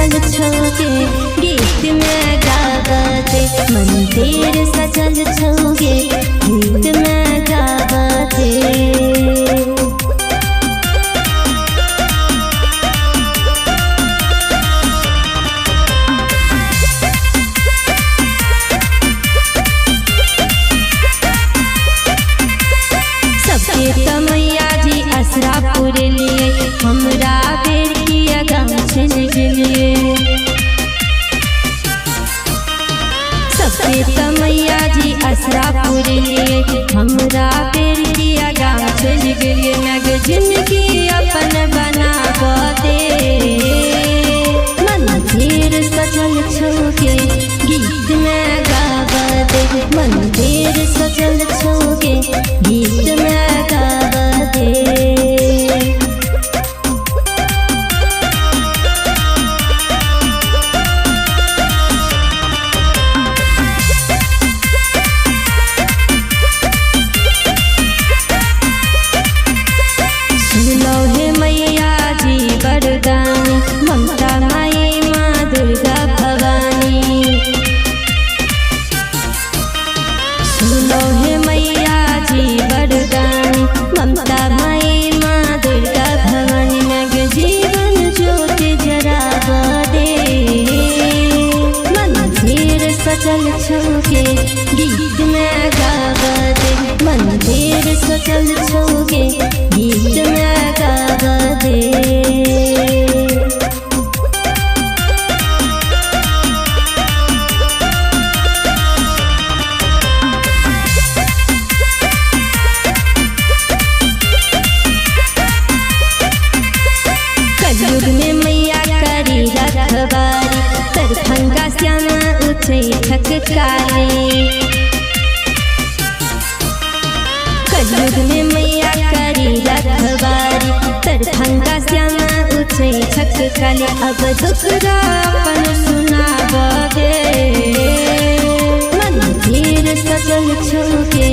सजल छौगे गीत में गावते, मंदिर सजल छौगे गीत में गावते। मैया जी असरा पूरे लिए हमरा बेर किया गाँव चल गए। सबके मैया जी असरा पूरे लिए हमरा बेर किया गाँव चल गए। नग जिंदगी अपन बनाव दे, मंदिर सजल छौगे गीत में गाव दे, मंदिर सजल छौगे गीत में ममता माई माँ दुर्गा भवानी। सुनो हे मैया जी वरदानी, ममता माई माँ दुर्गा भवानी। नग जीवन ज्योति जराव दे, मंदिर सजल छौगे गीत में गाव दे, मंदिर सजल छौगे गीत में गाव दे। कलयुग में मैया करी रखवारी, तरफंगा श्यामा उछे ठककारे। कलयुग में मैया करी रखवारी, तरफंगा श्यामा उछे ठककारे। अब दुखड़ा अपन सुनाव दे, मंदिर सजल छौगे